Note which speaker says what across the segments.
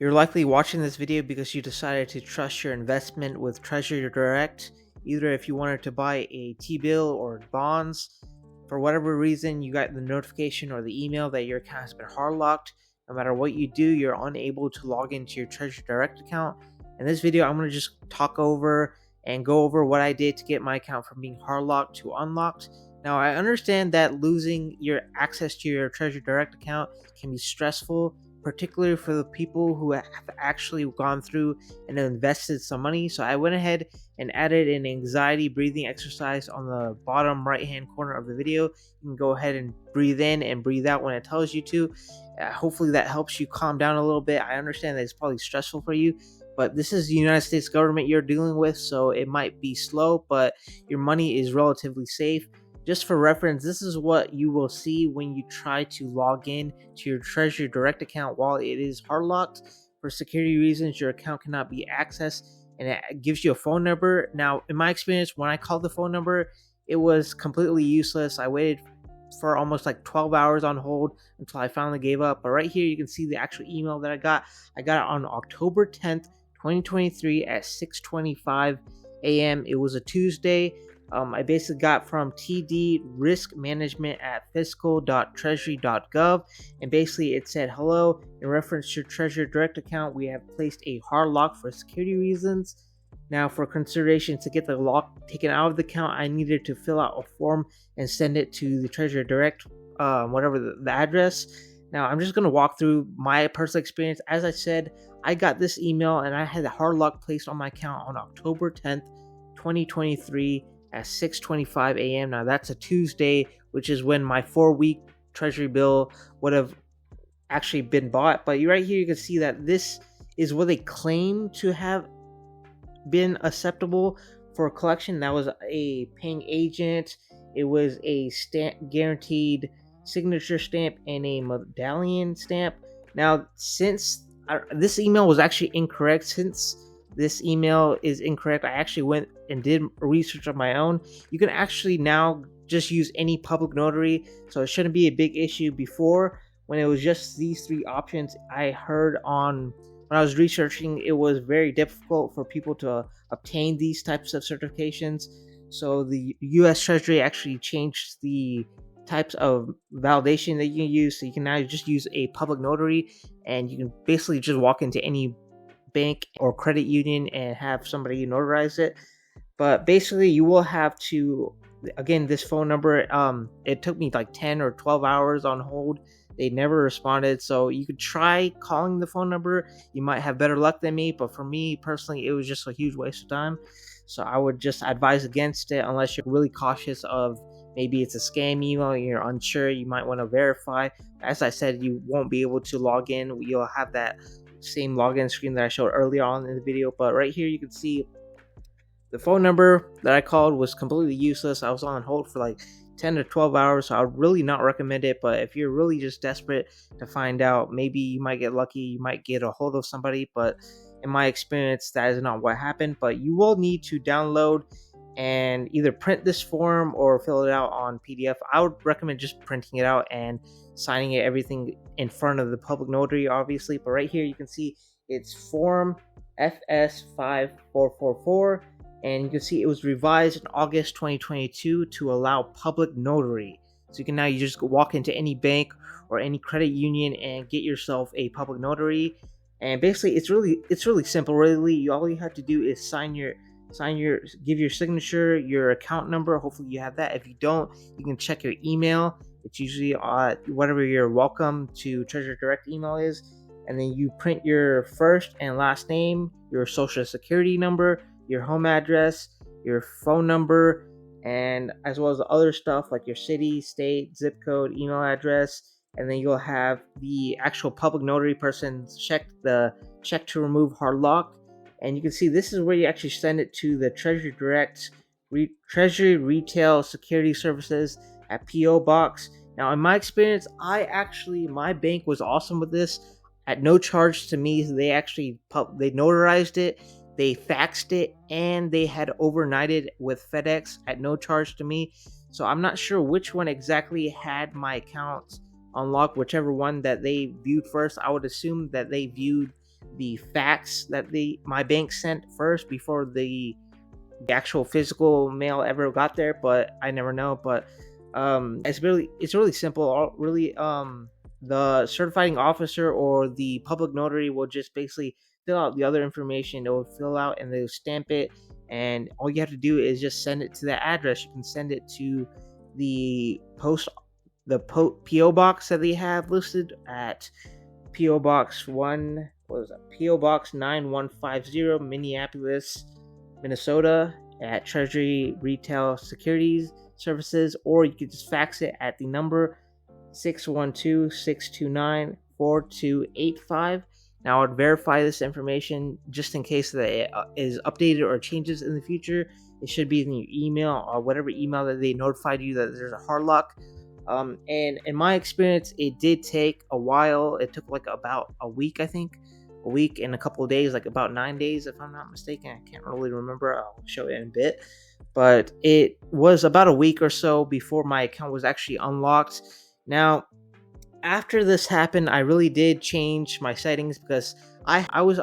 Speaker 1: You're likely watching this video because you decided to trust your investment with TreasuryDirect, either if you wanted to buy a T-bill or bonds. For whatever reason, you got the notification or the email that your account has been hard locked. No matter what you do, you're unable to log into your TreasuryDirect account. In this video, I'm going to just talk over and go over what I did to get my account from being hard locked to unlocked. Now, I understand that losing your access to your TreasuryDirect account can be stressful, particularly for the people who have actually gone through and invested some money. So I went ahead and added an anxiety breathing exercise on the bottom right hand corner of the video. You can go ahead and breathe in and breathe out when it tells you to. Hopefully that helps you calm down a little bit. I understand that it's probably stressful for you, but this is the United States government you're dealing with, so it might be slow, but your money is relatively safe. Just for reference, this is what you will see when you try to log in to your TreasuryDirect account while it is hard locked. For security reasons, your account cannot be accessed, and it gives you a phone number. Now, in my experience, when I called the phone number, it was completely useless. I waited for almost like 12 hours on hold until I finally gave up. But right here, you can see the actual email that I got. I got it on October 10th, 2023 at 6:25 a.m. It was a Tuesday. I basically got from TD Risk Management at fiscal.treasury.gov, and basically it said, "Hello, in reference to your TreasuryDirect account, we have placed a hard lock for security reasons. Now, for consideration to get the lock taken out of the account, I needed to fill out a form and send it to the TreasuryDirect, whatever the address." Now, I'm just going to walk through my personal experience. As I said, I got this email and I had the hard lock placed on my account on October 10th, 2023 at 6:25 a.m. Now that's a Tuesday, which is when my 4-week treasury bill would have actually been bought. But right here you can see that this is what they claim to have been acceptable for collection. That was a paying agent. It was a stamp guaranteed signature stamp and a medallion stamp. Now, since this email was actually incorrect, I actually went and did research on my own. You can actually now just use any public notary, so it shouldn't be a big issue. Before, when it was just these three options, I heard on when I was researching, it was very difficult for people to obtain these types of certifications. So the U.S. Treasury actually changed the types of validation that you can use. So you can now just use a public notary, and you can basically just walk into any bank or credit union and have somebody notarize it. But basically, you will have to, again, this phone number, it took me like 10 or 12 hours on hold. They never responded. So you could try calling the phone number. You might have better luck than me. But for me personally, it was just a huge waste of time. So I would just advise against it unless you're really cautious of maybe it's a scam email and you're unsure. You might want to verify. As I said, you won't be able to log in. You'll have that same login screen that I showed earlier on in the video. But right here, you can see the phone number that I called was completely useless. I was on hold for like 10 to 12 hours, so I would really not recommend it. But if you're really just desperate to find out, maybe you might get lucky, you might get a hold of somebody. But in my experience, that is not what happened. But you will need to download and either print this form or fill it out on PDF. I would recommend just printing it out and signing it, everything in front of the public notary, obviously. But right here, you can see it's form FS5444, and you can see it was revised in August 2022 to allow public notary. So you just walk into any bank or any credit union and get yourself a public notary. And basically, it's really simple. Really, all you have to do is give your signature, your account number. Hopefully you have that. If you don't, you can check your email. It's usually whatever your welcome to TreasuryDirect email is. And then you print your first and last name, your social security number, your home address, your phone number, and as well as the other stuff like your city, state, zip code, email address. And then you'll have the actual public notary person check to remove hard lock. And you can see this is where you actually send it to the TreasuryDirect Treasury Retail Security Services at PO Box. Now, in my experience, my bank was awesome with this. At no charge to me, they notarized it, they faxed it, and they had overnighted with FedEx at no charge to me. So I'm not sure which one exactly had my account unlocked, whichever one that they viewed first. I would assume that they viewed the fax that my bank sent first before the actual physical mail ever got there, but I never know. But it's really simple. Really, the certifying officer or the public notary will just basically fill out the other information. They will fill out and they'll stamp it, and all you have to do is just send it to that address. You can send it to the PO box that they have listed at PO Box 9150, Minneapolis, Minnesota, at Treasury Retail Securities Services, or you could just fax it at the number 612-629-4285. Now, I would verify this information just in case that it is updated or changes in the future. It should be in your email or whatever email that they notified you that there's a hard lock. And in my experience, it did take a while. It took like about a week, I think. A week and a couple of days, like about 9 days, if I'm not mistaken. I can't really remember. I'll show it in a bit. But it was about a week or so before my account was actually unlocked. Now, after this happened, I really did change my settings because I was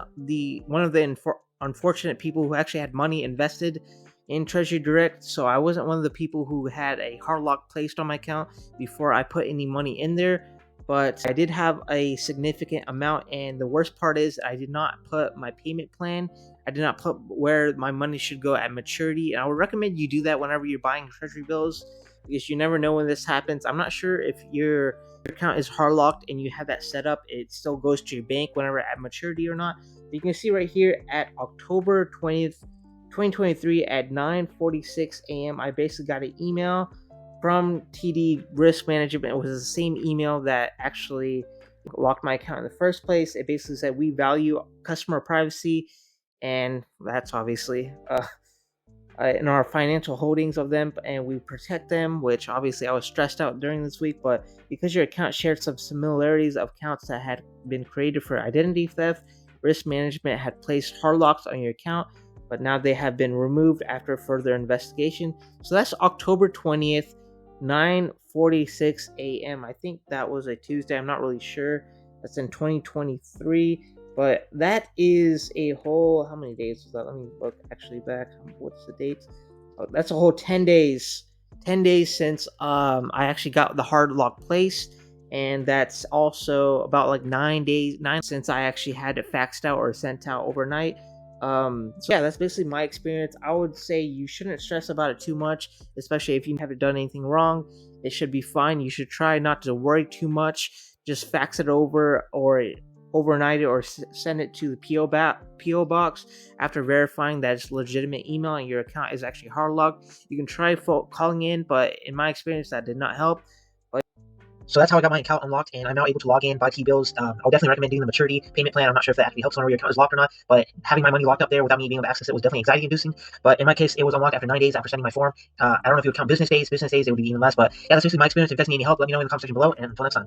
Speaker 1: one of the unfortunate people who actually had money invested in TreasuryDirect, so I wasn't one of the people who had a hard lock placed on my account before I put any money in there. But I did have a significant amount, and the worst part is I did not put my payment plan. I did not put where my money should go at maturity, and I would recommend you do that whenever you're buying treasury bills, because you never know when this happens. I'm not sure if your account is hard locked and you have that set up, it still goes to your bank whenever at maturity or not. But you can see right here at October 20th, 2023 at 9:46 a.m. I basically got an email from TD Risk Management. It was the same email that actually locked my account in the first place. It basically said, "We value customer privacy," and that's obviously in our financial holdings of them, and we protect them, which obviously I was stressed out during this week. But because your account shared some similarities of accounts that had been created for identity theft, Risk Management had placed hard locks on your account, but now they have been removed after further investigation. So that's October 20th, 9:46 a.m. I think that was a Tuesday. I'm not really sure. That's in 2023. But that is a whole, how many days was that? Let me look actually back. What's the date? Oh, that's a whole 10 days. 10 days since I actually got the hard lock placed. And that's also about like 9 since I actually had it faxed out or sent out overnight. So yeah, that's basically my experience. I would say you shouldn't stress about it too much, especially if you haven't done anything wrong. It should be fine. You should try not to worry too much. Just fax it over or overnight it or send it to the PO box after verifying that it's legitimate email and your account is actually hard locked. You can try calling in, but in my experience, that did not help.
Speaker 2: So that's how I got my account unlocked, and I'm now able to log in, buy T-bills. I'll definitely recommend doing the maturity payment plan. I'm not sure if that actually helps whenever your account is locked or not, but having my money locked up there without me being able to access it was definitely anxiety-inducing. But in my case, it was unlocked after 9 days after sending my form. I don't know if you would count business days. Business days, it would be even less. But yeah, that's basically my experience. If you guys need any help, let me know in the comment section below, and until next time.